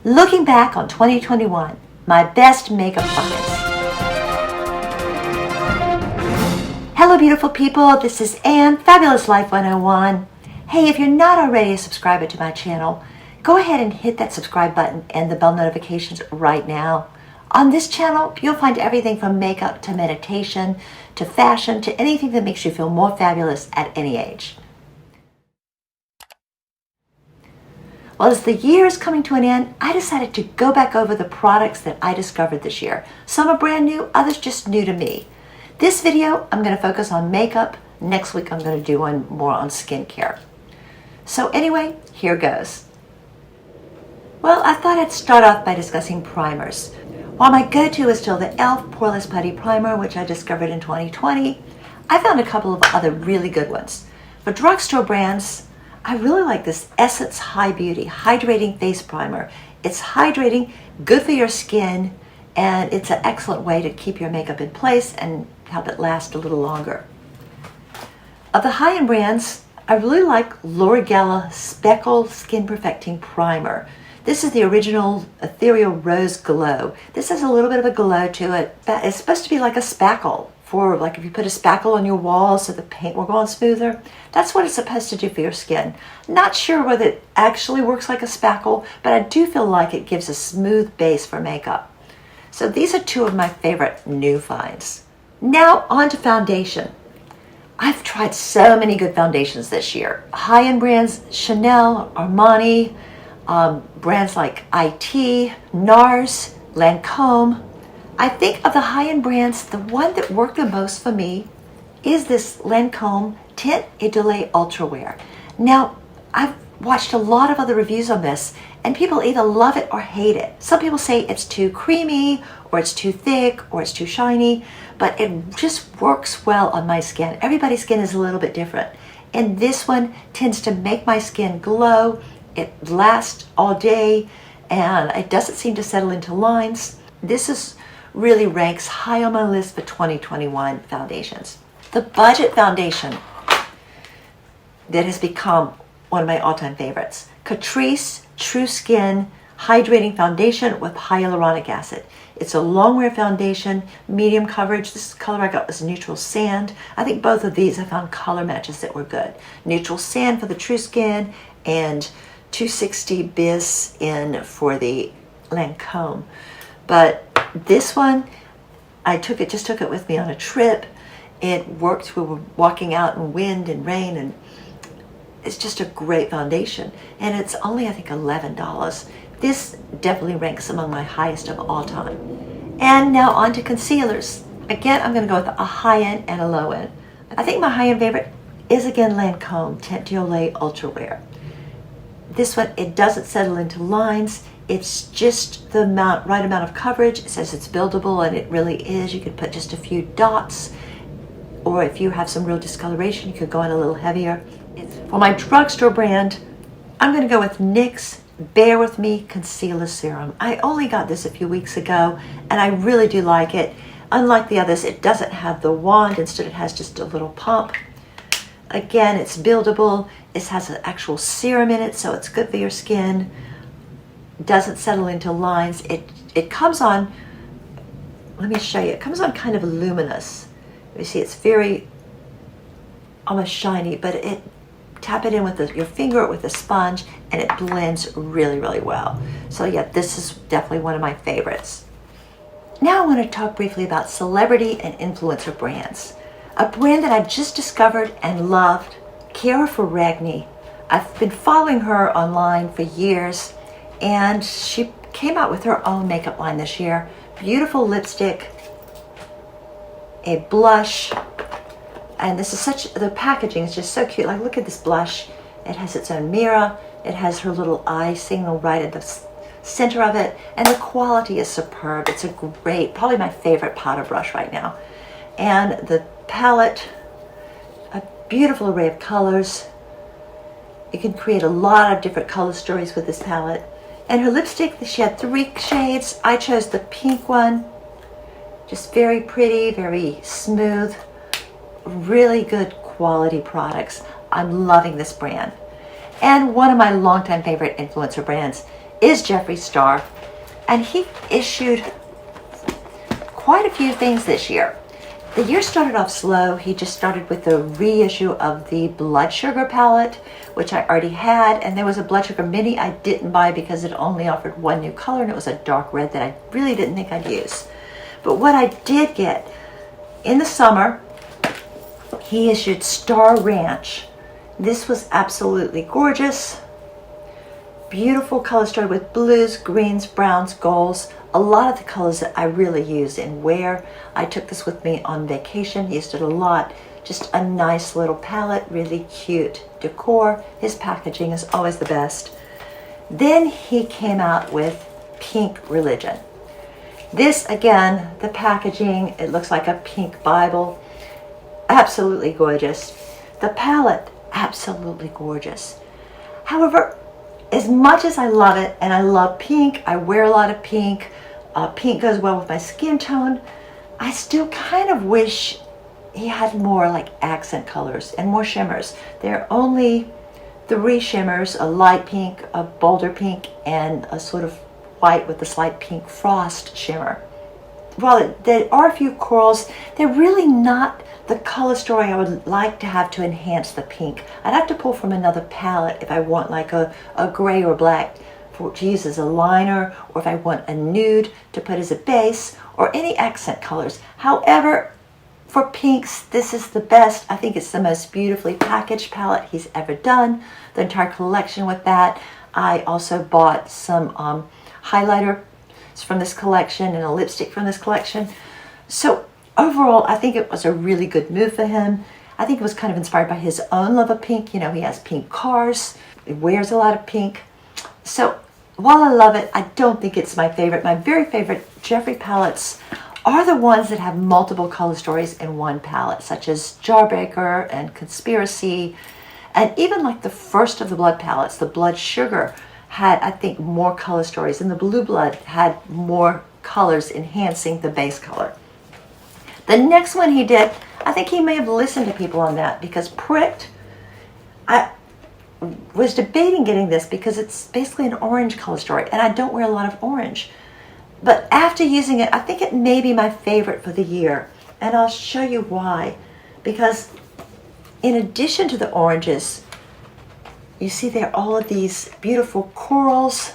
Looking back on 2021, my best makeup finds. Hello beautiful people, this is Anne, Fabulous Life 101. Hey, if you're not already a subscriber to my channel, go ahead and hit that subscribe button and the bell notifications right now. On this channel, you'll find everything from makeup to meditation to fashion to anything that makes you feel more fabulous at any age. Well, as the year is coming to an end, I decided to go back over the products that I discovered this year. Some are brand new, others just new to me. This video, I'm going to focus on makeup. Next week, I'm going to do one more on skincare. So anyway, here goes. Well, I thought I'd start off by discussing primers. While my go-to is still the e.l.f. Poreless Putty Primer, which I discovered in 2020, I found a couple of other really good ones. For drugstore brands, I really like this Essence High Beauty Hydrating Face Primer. It's hydrating, good for your skin, and it's an excellent way to keep your makeup in place and help it last a little longer. Of the high-end brands, I really like L'Oreal Speckle Skin Perfecting Primer. This is the original Ethereal Rose Glow. This has a little bit of a glow to it. It's supposed to be like a spackle, for like if you put a spackle on your wall so the paint will go on smoother. That's what it's supposed to do for your skin. Not sure whether it actually works like a spackle, but I do feel like it gives a smooth base for makeup. So these are two of my favorite new finds. Now on to foundation. I've tried so many good foundations this year. High-end brands, Chanel, Armani, brands like IT, NARS, Lancome. I think of the high-end brands, the one that worked the most for me is this Lancome Tint Idole Ultra Wear. Now, I've watched a lot of other reviews on this, and people either love it or hate it. Some people say it's too creamy, or it's too thick, or it's too shiny, but it just works well on my skin. Everybody's skin is a little bit different. And this one tends to make my skin glow. It lasts all day, and it doesn't seem to settle into lines. This really ranks high on my list for 2021 foundations. The budget foundation that has become one of my all-time favorites. Catrice True Skin Hydrating Foundation with Hyaluronic Acid. It's a long wear foundation, medium coverage. This color I got was Neutral Sand. I think both of these I found color matches that were good. Neutral Sand for the True Skin and 260 Bis in for the Lancome. But this one, I just took it with me on a trip. It worked. We were walking out in wind and rain, and it's just a great foundation. And it's only, I think, $11. This definitely ranks among my highest of all time. And now on to concealers. Again, I'm going to go with a high end and a low end. I think my high end favorite is again Lancome Tint Idole Ultra Wear. This one, it doesn't settle into lines. It's just the right amount of coverage. It says it's buildable, and it really is. You could put just a few dots, or if you have some real discoloration, you could go in a little heavier. For my drugstore brand, I'm going to go with NYX Bear With Me Concealer Serum. I only got this a few weeks ago, and I really do like it. Unlike the others, it doesn't have the wand. Instead, it has just a little pump. Again, it's buildable. It has an actual serum in it, so it's good for your skin. Doesn't settle into lines. It comes on, let me show you, it comes on kind of luminous. You see it's very almost shiny, but tap it in with your finger or with a sponge, and it blends really, really well. So yeah, this is definitely one of my favorites. Now I want to talk briefly about celebrity and influencer brands. A brand that I just discovered and loved, Chiara Ferragni. I've been following her online for years, and she came out with her own makeup line this year. Beautiful lipstick, a blush, and this is the packaging is just so cute. Like, look at this blush. It has its own mirror. It has her little eye signal right at the center of it, and the quality is superb. It's a great, probably my favorite powder brush right now. And the palette, a beautiful array of colors. You can create a lot of different color stories with this palette. And her lipstick, she had 3 shades. I chose the pink one. Just very pretty, very smooth, really good quality products. I'm loving this brand. And one of my longtime favorite influencer brands is Jeffree Star, and he issued quite a few things this year. The year started off slow. He just started with the reissue of the Blood Sugar palette, which I already had, and there was a Blood Sugar Mini I didn't buy because it only offered one new color, and it was a dark red that I really didn't think I'd use. But what I did get, in the summer, he issued Star Ranch. This was absolutely gorgeous. Beautiful color story with blues, greens, browns, golds. A lot of the colors that I really use and wear. I took this with me on vacation, used it a lot. Just a nice little palette, really cute decor. His packaging is always the best. Then he came out with Pink Religion. This, again, the packaging, it looks like a pink Bible. Absolutely gorgeous. The palette, absolutely gorgeous. However, as much as I love it, and I love pink, I wear a lot of pink, pink goes well with my skin tone, I still kind of wish he had more like accent colors and more shimmers. There are only 3 shimmers, a light pink, a bolder pink, and a sort of white with a slight pink frost shimmer. While there are a few corals, they're really not the color story I would like to have to enhance the pink. I'd have to pull from another palette if I want like a gray or black to use as a liner, or if I want a nude to put as a base, or any accent colors. However, for pinks, this is the best. I think it's the most beautifully packaged palette he's ever done. The entire collection with that. I also bought some highlighter from this collection and a lipstick from this collection. So overall, I think it was a really good move for him. I think it was kind of inspired by his own love of pink. You know, he has pink cars, he wears a lot of pink. So while I love it, I don't think it's my favorite. My very favorite Jeffree palettes are the ones that have multiple color stories in one palette, such as Jawbreaker and Conspiracy, and even like the first of the Blood palettes, the Blood Sugar, had, I think, more color stories, and the Blue Blood had more colors enhancing the base color. The next one he did, I think he may have listened to people on that, because Pricked, I was debating getting this because it's basically an orange color story, and I don't wear a lot of orange. But after using it, I think it may be my favorite for the year, and I'll show you why. Because in addition to the oranges, you see there are all of these beautiful corals,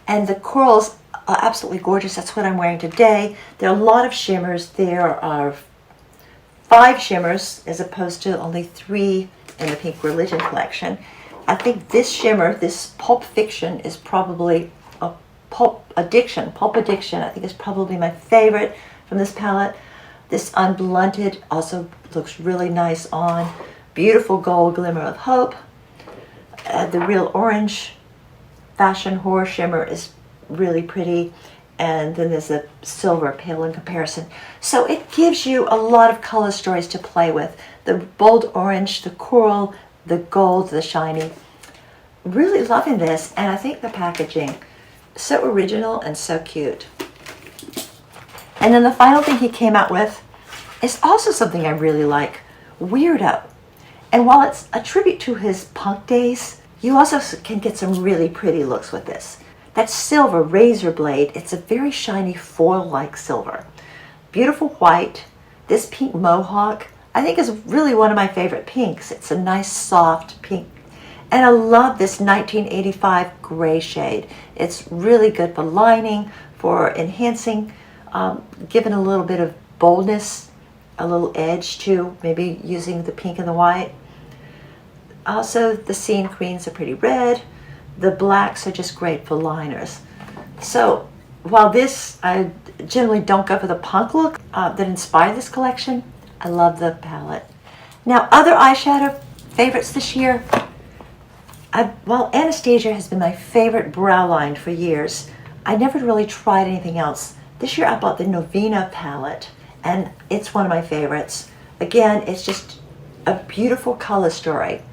and the corals are absolutely gorgeous. That's what I'm wearing today. There are a lot of shimmers. There are 5 shimmers as opposed to only 3 in the Pink Religion collection. I think this shimmer, this Pulp Fiction, is probably a Pulp Addiction, I think is probably my favorite from this palette. This Unblunted also looks really nice on. Beautiful gold glimmer of hope. The Real Orange Fashion Horror Shimmer is really pretty. And then there's a silver pale in comparison. So it gives you a lot of color stories to play with. The bold orange, the coral, the gold, the shiny. Really loving this, and I think the packaging, so original and so cute. And then the final thing he came out with is also something I really like, Weirdo. And while it's a tribute to his punk days, you also can get some really pretty looks with this. That silver razor blade, it's a very shiny foil-like silver. Beautiful white. This pink mohawk, I think, is really one of my favorite pinks. It's a nice soft pink. And I love this 1985 gray shade. It's really good for lining, for enhancing, giving a little bit of boldness, a little edge to maybe using the pink and the white. Also, the Scene Queens are pretty red. The blacks are just great for liners. So while this, I generally don't go for the punk look that inspired this collection, I love the palette. Now, other eyeshadow favorites this year, while Anastasia has been my favorite brow line for years, I never really tried anything else. This year I bought the Novena palette, and it's one of my favorites. Again, it's just a beautiful color story.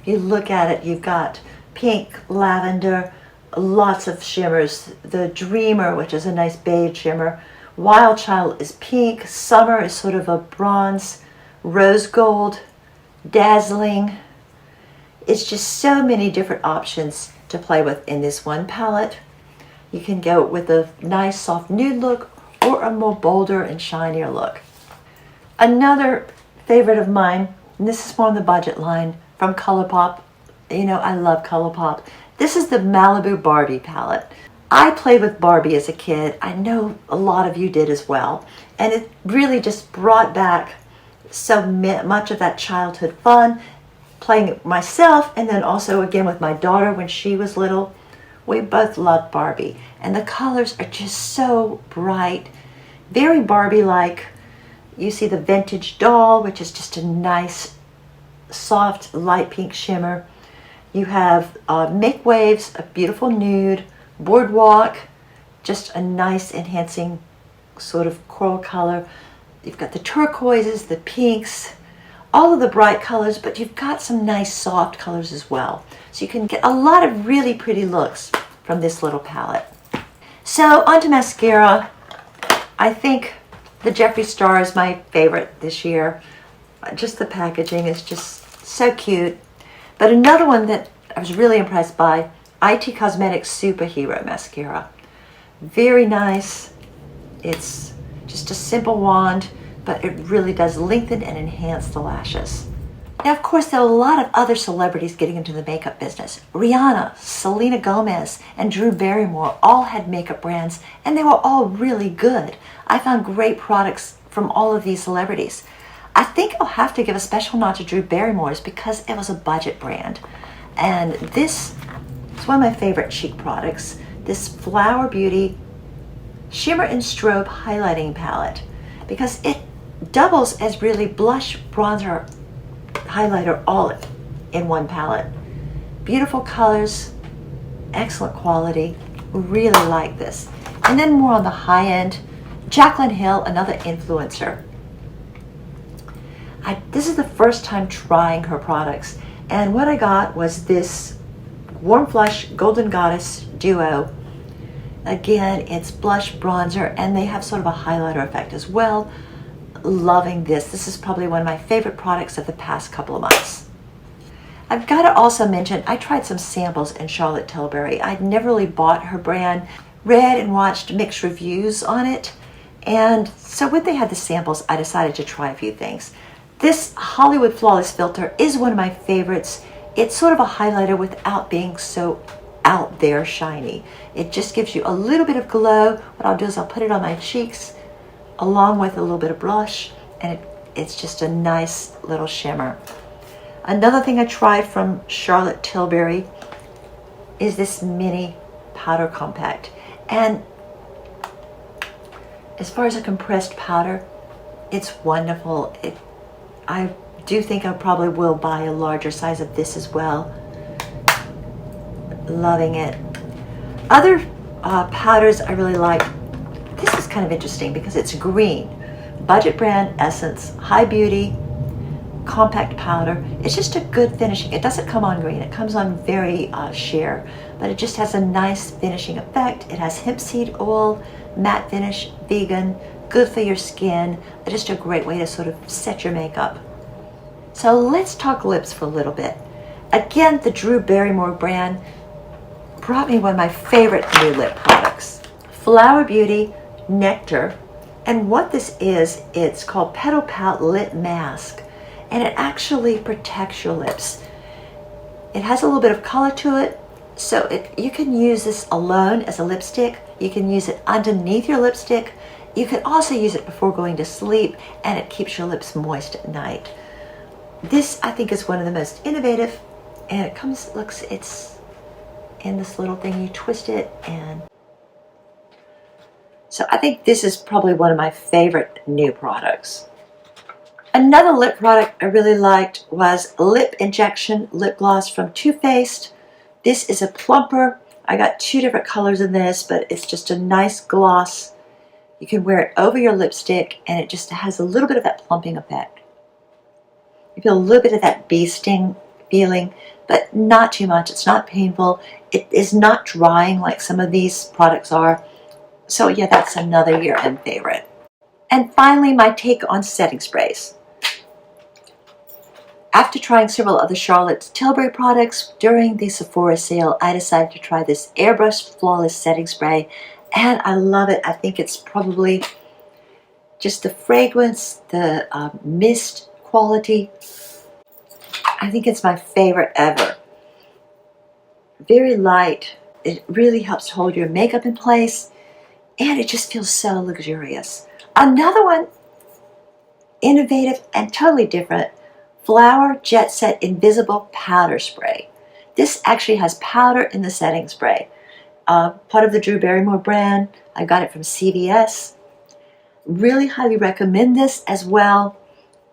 If you look at it, you've got pink, lavender, lots of shimmers. The Dreamer, which is a nice beige shimmer. Wild Child is pink. Summer is sort of a bronze, rose gold, dazzling. It's just so many different options to play with in this one palette. You can go with a nice soft nude look or a more bolder and shinier look. Another favorite of mine, and this is more on the budget line, from ColourPop. You know, I love ColourPop. This is the Malibu Barbie palette. I played with Barbie as a kid. I know a lot of you did as well. And it really just brought back so much of that childhood fun, playing it myself, and then also again with my daughter when she was little. We both loved Barbie. And the colors are just so bright, very Barbie-like. You see the vintage doll, which is just a nice, soft, light pink shimmer. You have Make Waves, a beautiful nude, Boardwalk, just a nice enhancing sort of coral color. You've got the turquoises, the pinks, all of the bright colors, but you've got some nice soft colors as well. So you can get a lot of really pretty looks from this little palette. So onto mascara. I think the Jeffree Star is my favorite this year. Just the packaging is just so cute. But another one that I was really impressed by, IT Cosmetics Superhero Mascara. Very nice. It's just a simple wand, but it really does lengthen and enhance the lashes. Now, of course, there are a lot of other celebrities getting into the makeup business. Rihanna, Selena Gomez, and Drew Barrymore all had makeup brands, and they were all really good. I found great products from all of these celebrities. I think I'll have to give a special nod to Drew Barrymore's because it was a budget brand. And this is one of my favorite cheek products, this Flower Beauty Shimmer and Strobe Highlighting Palette, because it doubles as really blush, bronzer, highlighter all in one palette. Beautiful colors, excellent quality, really like this. And then more on the high end, Jaclyn Hill, another influencer. This is the first time trying her products, and what I got was this Warm Flush Golden Goddess Duo. Again, it's blush, bronzer, and they have sort of a highlighter effect as well. Loving this. This is probably one of my favorite products of the past couple of months. I've got to also mention, I tried some samples in Charlotte Tilbury. I'd never really bought her brand, read and watched mixed reviews on it, and so when they had the samples, I decided to try a few things. This Hollywood Flawless Filter is one of my favorites. It's sort of a highlighter without being so out there shiny. It just gives you a little bit of glow. What I'll do is I'll put it on my cheeks along with a little bit of blush, and it's just a nice little shimmer. Another thing I tried from Charlotte Tilbury is this mini powder compact. And as far as a compressed powder, it's wonderful. I do think I probably will buy a larger size of this as well. Loving it. Other powders I really like. This is kind of interesting because it's green. Budget brand Essence High Beauty compact powder. It's just a good finishing. It doesn't come on green. It comes on very sheer, but it just has a nice finishing effect. It has hemp seed oil, matte finish, vegan, good for your skin. Just a great way to sort of set your makeup. So let's talk lips for a little bit. Again, the Drew Barrymore brand brought me one of my favorite new lip products, Flower Beauty Nectar. And what this is, it's called Petal Pout Lip Mask, and it actually protects your lips. It has a little bit of color to it, so you can use this alone as a lipstick. You can use it underneath your lipstick. You can also use it before going to sleep, and it keeps your lips moist at night. This, I think, is one of the most innovative, and it comes, it's in this little thing. You twist it, and so I think this is probably one of my favorite new products. Another lip product I really liked was Lip Injection Lip Gloss from Too Faced. This is a plumper. I got two different colors in this, but it's just a nice gloss. You can wear it over your lipstick, and it just has a little bit of that plumping effect. You feel a little bit of that bee sting feeling, but not too much. It's not painful. It is not drying like some of these products are. So yeah, that's another year-end favorite. And finally, my take on setting sprays. After trying several other Charlotte Tilbury products during the Sephora sale, I decided to try this Airbrush Flawless Setting Spray, and I love it. I think it's probably just the fragrance, the mist quality. I think it's my favorite ever. Very light. It really helps hold your makeup in place, and it just feels so luxurious. Another one, innovative and totally different, Flower Jet Set Invisible Powder Spray. This actually has powder in the setting spray. Part of the Drew Barrymore brand. I got it from CVS. Really highly recommend this as well.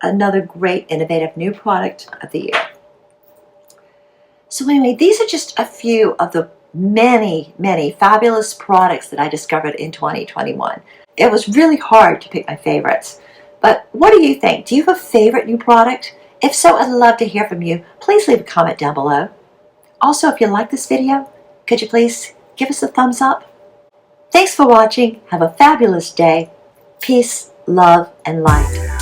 Another great innovative new product of the year. So anyway, these are just a few of the many, many fabulous products that I discovered in 2021. It was really hard to pick my favorites. But what do you think? Do you have a favorite new product? If so, I'd love to hear from you. Please leave a comment down below. Also, if you like this video, could you please give us a thumbs up? Thanks for watching. Have a fabulous day. Peace, love, and light.